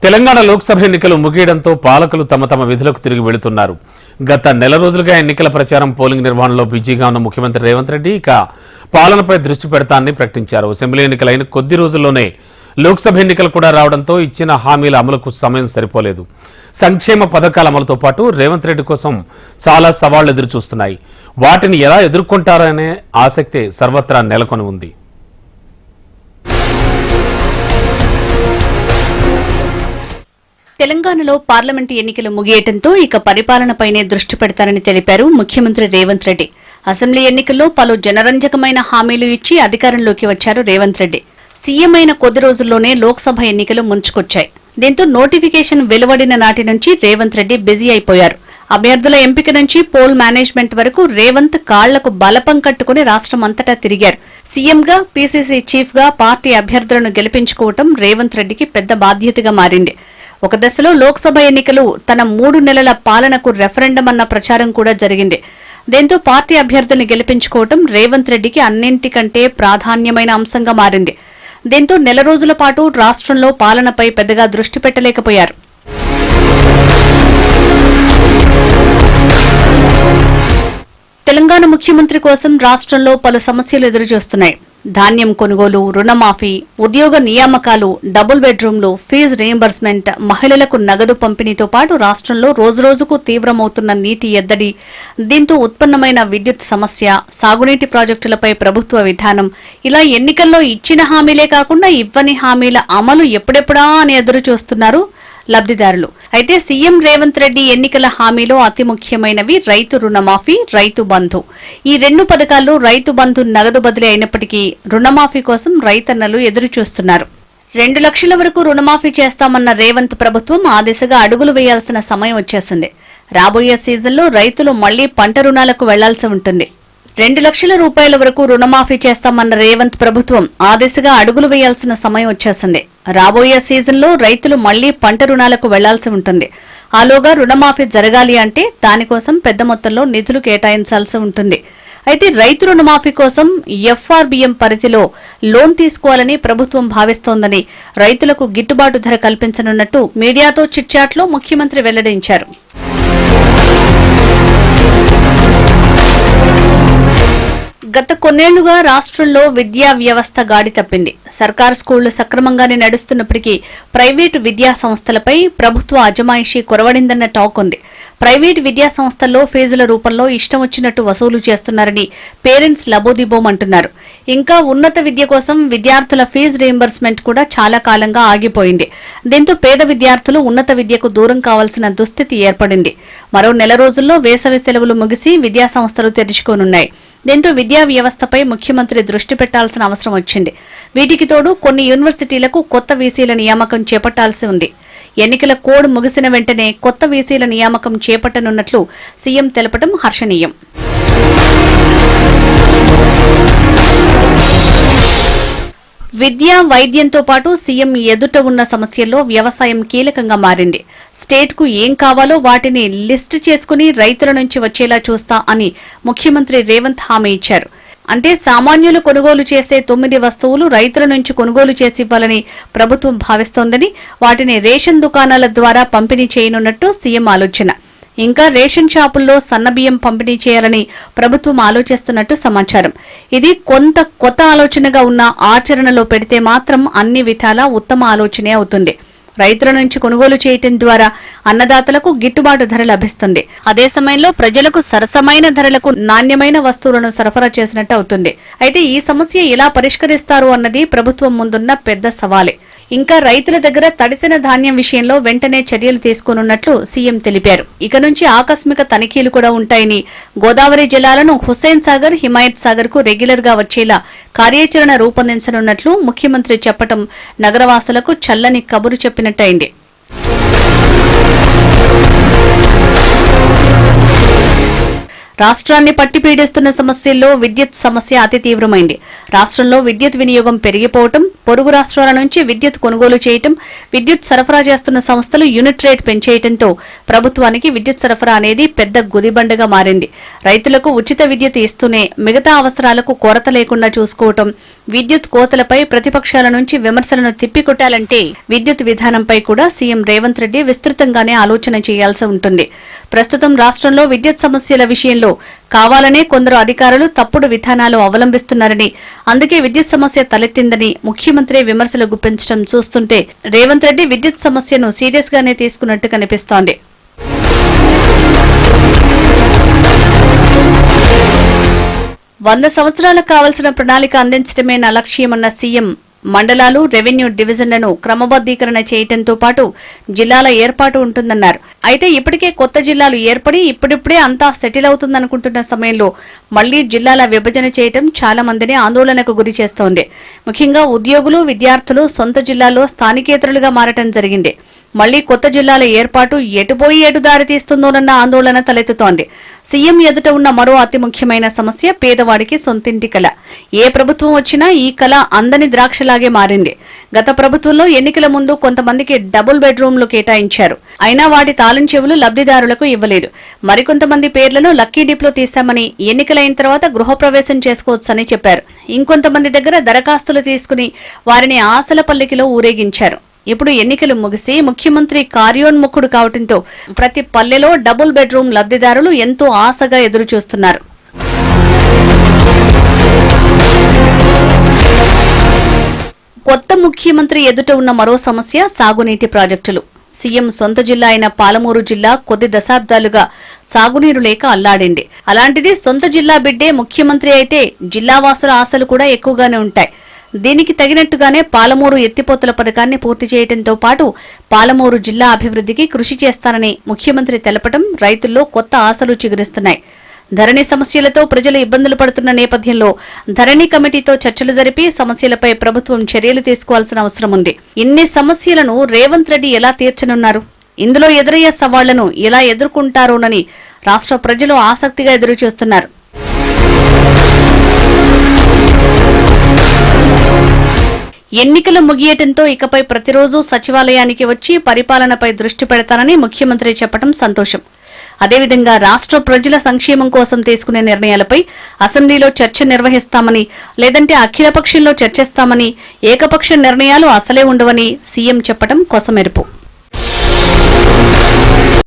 తెలంగాణ లోక్సభ ఎన్నికలు ముగియడంతో పాలకులు తమ విధులకు తిరిగి వెళుతున్నారు. గత నెల రోజులుగా ఎన్నికల ప్రచారం పోలింగ్ నిర్వహణలో బిజీగా ఉన్న ముఖ్యమంత్రి రేవంత్ రెడ్డి ఇక పాలనపై దృష్టి పెడతానని ప్రకటించారు. అసెంబ్లీ ఎన్నికలైన కొద్ది రోజుల్లోనే లోక్సభ ఎన్నికలు కూడా రావడంతో ఇచ్చిన హామీల అమలుకు సమయం సరిపోలేదు. సంక్షేమ పథకాల అమలుతో పాటు రేవంత్ రెడ్డి కోసం చాలా సవాళ్లు ఎదురుచూస్తున్నాయి. వాటిని ఎలా ఎదుర్కొంటారనే ఆసక్తి సర్వత్రా నెలకొని ఉంది. తెలంగాణలో పార్లమెంటు ఎన్నికలు ముగియటంతో ఇక పరిపాలనపైనే దృష్టి పెడతారని తెలిపారు ముఖ్యమంత్రి రేవంత్ రెడ్డి. అసెంబ్లీ ఎన్నికల్లో పలు జనరంజకమైన హామీలు ఇచ్చి అధికారంలోకి వచ్చారు రేవంత్ రెడ్డి. సీఎం అయిన కొద్ది రోజుల్లోనే లోక్సభ ఎన్నికలు ముంచుకొచ్చాయి. దీంతో నోటిఫికేషన్ వెలువడిన నాటి నుంచి రేవంత్ రెడ్డి బిజీ అయిపోయారు. అభ్యర్థుల ఎంపిక నుంచి పోల్ మేనేజ్మెంట్ వరకు రేవంత్ కాళ్లకు బలపం కట్టుకుని రాష్ట్రమంతటా తిరిగారు. సీఎంగా, పీసీసీ చీఫ్ గా పార్టీ అభ్యర్థులను గెలిపించుకోవటం రేవంత్ రెడ్డికి పెద్ద బాధ్యతగా మారింది. ఒక దశలో లోక్సభ ఎన్నికలు తన 3 నెలల పాలనకు రెఫరెండం అన్న ప్రచారం కూడా జరిగింది. దీంతో పార్టీ అభ్యర్థుల్ని గెలిపించుకోవటం రేవంత్ రెడ్డికి అన్నింటికంటే ప్రాధాన్యమైన అంశంగా మారింది. దీంతో నెల రోజుల పాటు రాష్ట్రంలో పాలనపై పెద్దగా దృష్టి పెట్టలేకపోయారు. తెలంగాణ ముఖ్యమంత్రి కోసం రాష్ట్రంలో పలు సమస్యలు ఎదురుచూస్తున్నాయి. ధాన్యం కొనుగోలు, రుణమాఫీ, ఉద్యోగ నియామకాలు, డబుల్ బెడ్రూమ్లు, ఫీజు రీయింబర్స్మెంట్, మహిళలకు నగదు పంపిణీతో పాటు రాష్ట్రంలో రోజురోజుకు తీవ్రమవుతున్న నీటి ఎద్దడి, దీంతో ఉత్పన్నమైన విద్యుత్ సమస్య, సాగునీటి ప్రాజెక్టులపై ప్రభుత్వ విధానం, ఇలా ఎన్నికల్లో ఇచ్చిన హామీలే కాకుండా ఇవ్వని హామీల అమలు ఎప్పుడెప్పుడా అని ఎదురుచూస్తున్నారు లబ్ధిదారులు. అయితే సీఎం రేవంత్ రెడ్డి ఎన్నికల హామీలో అతి ముఖ్యమైనవి రైతు రుణమాఫీ, రైతు బంధు. ఈ 2 పథకాల్లో రైతు బంధు నగదు బదిలీ అయినప్పటికీ రుణమాఫీ కోసం రైతన్నలు ఎదురుచూస్తున్నారు. 2 లక్షల వరకు రుణమాఫీ చేస్తామన్న రేవంత్ ప్రభుత్వం ఆ దిశగా అడుగులు వేయాల్సిన సమయం వచ్చేసింది. రాబోయే సీజన్లో రైతులు మళ్లీ పంట రుణాలకు వెళ్లాల్సి ఉంటుంది. 2 లక్షల రూపాయల వరకు రుణమాఫీ చేస్తామన్న రేవంత్ ప్రభుత్వం ఆ దిశగా అడుగులు వేయాల్సిన సమయం వచ్చేసింది. రాబోయే సీజన్లో రైతులు మళ్లీ పంట రుణాలకు వెళ్లాల్సి ఉంటుంది. ఆలోగా రుణమాఫీ జరగాలి అంటే దానికోసం పెద్ద మొత్తంలో నిధులు కేటాయించాల్సి ఉంటుంది. అయితే రైతు రుణమాఫీ కోసం ఎఫ్ఆర్బీఎం పరిధిలో లోన్ తీసుకోవాలని ప్రభుత్వం భావిస్తోందని, రైతులకు గిట్టుబాటు ధర కల్పించనున్నట్టు మీడియాతో చిట్చాట్లో ముఖ్యమంత్రి వెల్లడించారు. గత కొన్నేళ్లుగా రాష్ట్రంలో విద్యా వ్యవస్థ గాడి తప్పింది. సర్కారు స్కూళ్లు సక్రమంగానే నడుస్తున్నప్పటికీ ప్రైవేటు విద్యా సంస్థలపై ప్రభుత్వ అజమాయిషీ కొరవడిందన్న టాక్ ఉంది. ప్రైవేటు విద్యా సంస్థల్లో ఫీజుల రూపంలో ఇష్టం వచ్చినట్టు వసూలు చేస్తున్నారని పేరెంట్స్ లబోదిబోమంటున్నారు. ఇంకా ఉన్నత విద్య కోసం విద్యార్థుల ఫీజు రీయింబర్స్మెంట్ కూడా చాలా కాలంగా ఆగిపోయింది. దీంతో పేద విద్యార్థులు ఉన్నత విద్యకు దూరం కావాల్సిన దుస్థితి ఏర్పడింది. మరో నెల రోజుల్లో వేసవి సెలవులు ముగిసి విద్యా సంస్థలు తెరుచుకోనున్నాయి. దీంతో విద్యా వ్యవస్థపై ముఖ్యమంత్రి దృష్టి పెట్టాల్సిన అవసరం వచ్చింది. వీటికి తోడు కొన్ని యూనివర్సిటీలకు కొత్త వీసీల నియామకం చేపట్టాల్సి ఉంది. ఎన్నికల కోడ్ ముగిసిన వెంటనే కొత్త వీసీల నియామకం చేపట్టనున్నట్లు సీఎం తెలపడం హర్షణీయం. విద్య, వైద్యంతో పాటు సీఎం ఎదుట ఉన్న సమస్యల్లో వ్యవసాయం కీలకంగా మారింది. స్టేట్కు ఏం కావాలో వాటిని లిస్టు చేసుకుని రైతుల నుంచి వచ్చేలా చూస్తా అని ముఖ్యమంత్రి రేవంత్ హామీ ఇచ్చారు. అంటే సామాన్యులు కొనుగోలు చేసే 9 వస్తువులు రైతుల నుంచి కొనుగోలు చేసి ఇవ్వాలని ప్రభుత్వం భావిస్తోందని, వాటిని రేషన్ దుకాణాల ద్వారా పంపిణీ చేయనున్నట్టు సీఎం ఆలోచన. ఇంకా రేషన్ షాపుల్లో సన్నబియ్యం పంపిణీ చేయాలని ప్రభుత్వం ఆలోచిస్తున్నట్టు సమాచారం. ఇది కొంత కొత్త ఆలోచనగా ఉన్న ఆచరణలో పెడితే మాత్రం అన్ని విధాలా ఉత్తమ ఆలోచనే అవుతుంది. రైతుల నుంచి కొనుగోలు చేయటం ద్వారా అన్నదాతలకు గిట్టుబాటు ధర లభిస్తుంది. అదే సమయంలో ప్రజలకు సరసమైన ధరలకు నాణ్యమైన వస్తువులను సరఫరా చేసినట్టు అవుతుంది. అయితే ఈ సమస్య ఎలా పరిష్కరిస్తారు అన్నది ప్రభుత్వం ముందున్న పెద్ద సవాలే. ఇంకా రైతుల దగ్గర తడిసిన ధాన్యం విషయంలో వెంటనే చర్యలు తీసుకోనున్నట్లు సీఎం తెలిపారు. ఇక నుంచి ఆకస్మిక తనిఖీలు కూడా ఉంటాయని, గోదావరి జలాలను హుస్సేన్ సాగర్, హిమాయత్ సాగర్ కు రెగ్యులర్ గా వచ్చేలా కార్యాచరణ రూపొందించనున్నట్లు ముఖ్యమంత్రి చెప్పడం నగరవాసులకు చల్లని కబురు చెప్పినట్టయింది. రాష్ట్రాన్ని పట్టిపీడిస్తున్న సమస్యల్లో విద్యుత్ సమస్య అతి తీవ్రమైంది. రాష్ట్రంలో విద్యుత్ వినియోగం పెరిగిపోవటం, పొరుగు రాష్ట్రాల నుంచి విద్యుత్ కొనుగోలు చేయటం, విద్యుత్ సరఫరా చేస్తున్న సంస్థలు యూనిట్ రేట్ పెంచేయటంతో ప్రభుత్వానికి విద్యుత్ సరఫరా అనేది పెద్ద గుదిబండగా మారింది. రైతులకు ఉచిత విద్యుత్ ఇస్తూనే మిగతా అవసరాలకు కొరత లేకుండా చూసుకోవటం, విద్యుత్ కోతలపై ప్రతిపక్షాల నుంచి విమర్శలను తిప్పికొట్టాలంటే విద్యుత్ విధానంపై కూడా సీఎం రేవంత్ రెడ్డి విస్తృతంగానే ఆలోచన చేయాల్సి ఉంటుంది. ప్రస్తుతం రాష్ట్రంలో విద్యుత్ సమస్యల విషయంలో కావాలనే కొందరు అధికారులు తప్పుడు విధానాలు అవలంబిస్తున్నారని, అందుకే విద్యుత్ సమస్య తలెత్తిందని ముఖ్యమంత్రి విమర్శలు గుప్పించడం చూస్తుంటే రేవంత్ రెడ్డి విద్యుత్ సమస్యను సీరియస్ గానే తీసుకున్నట్టు కనిపిస్తోంది. 100 సంవత్సరాలకు కావలసిన ప్రణాళిక అందించడమే నా లక్ష్యమన్న సీఎం మండలాలు, రెవెన్యూ డివిజన్లను క్రమబద్దీకరణ చేయడంతో పాటు జిల్లాల ఏర్పాటు ఉంటుందన్నారు. అయితే ఇప్పటికే కొత్త జిల్లాలు ఏర్పడి ఇప్పుడిప్పుడే అంతా సెటిల్ అవుతుందనుకుంటున్న సమయంలో మళ్లీ జిల్లాల విభజన చేయడం చాలా మందిని ఆందోళనకు గురి చేస్తోంది. ముఖ్యంగా ఉద్యోగులు, విద్యార్థులు సొంత జిల్లాల్లో స్థానికేతరులుగా మారటం జరిగింది. మళ్లీ కొత్త జిల్లాల ఏర్పాటు ఎటుపోయి ఎటు దారి తీస్తుందోనన్న ఆందోళన తలెత్తుతోంది. సీఎం ఎదుట ఉన్న మరో అతి ముఖ్యమైన సమస్య పేదవాడికి సొంతింటి కల. ఏ ప్రభుత్వం వచ్చినా ఈ కల అందని ద్రాక్షలాగే మారింది. గత ప్రభుత్వంలో ఎన్నికల ముందు కొంతమందికి డబుల్ బెడ్రూమ్లు కేటాయించారు. అయినా వాటి తాళం చెవులు లబ్ధిదారులకు ఇవ్వలేదు. మరికొంతమంది పేర్లను లక్కీ డిప్లో తీశామని, ఎన్నికలైన తర్వాత గృహప్రవేశం చేసుకోవచ్చని చెప్పారు. ఇంకొంతమంది దగ్గర దరఖాస్తులు తీసుకుని వారిని ఆశల పల్లికిలో ఊరేగించారు. ఇప్పుడు ఎన్నికలు ముగిసి ముఖ్యమంత్రి కార్యోన్ముఖుడు కావడంతో ప్రతి పల్లెలో డబుల్ బెడ్రూమ్ లబ్ధిదారులు ఎంతో ఆశగా ఎదురుచూస్తున్నారు. కొత్త ముఖ్యమంత్రి ఎదుట ఉన్న మరో సమస్య సాగునీటి ప్రాజెక్టులు. సీఎం సొంత జిల్లా అయిన పాలమూరు జిల్లా కొద్ది దశాబ్దాలుగా సాగునీరు లేక అల్లాడింది. అలాంటిది సొంత జిల్లా బిడ్డే ముఖ్యమంత్రి అయితే జిల్లావాసుల ఆశలు కూడా ఎక్కువగానే ఉంటాయి. దీనికి తగినట్టుగానే పాలమూరు ఎత్తిపోతల పథకాన్ని పూర్తి చేయడంతో పాటు పాలమూరు జిల్లా అభివృద్ధికి కృషి చేస్తానని ముఖ్యమంత్రి తెలపడం రైతుల్లో కొత్త ఆశలు చిగురిస్తున్నాయి. ధరణి సమస్యలతో ప్రజలు ఇబ్బందులు పడుతున్న నేపథ్యంలో ధరణి కమిటీతో చర్చలు జరిపి సమస్యలపై ప్రభుత్వం చర్యలు తీసుకోవాల్సిన అవసరం ఉంది. ఇన్ని సమస్యలను రేవంత్ రెడ్డి ఎలా తీర్చనున్నారు? ఇందులో ఎదురయ్యే సవాళ్లను ఎలా ఎదుర్కొంటారోనని రాష్ట్ర ప్రజలు ఆసక్తిగా ఎదురుచూస్తున్నారు. ఎన్నికలు ముగియటంతో ఇకపై ప్రతిరోజు సచివాలయానికి వచ్చి పరిపాలనపై దృష్టి పెడతానని ముఖ్యమంత్రి చెప్పడం సంతోషం. అదేవిధంగా రాష్ట్ర ప్రజల సంక్షేమం కోసం తీసుకునే నిర్ణయాలపై అసెంబ్లీలో చర్చ నిర్వహిస్తామని, లేదంటే అఖిలపక్షంలో చర్చిస్తామని, ఏకపక్ష నిర్ణయాలు అసలే ఉండవని సీఎం చెప్పడం కొసమెరుపు.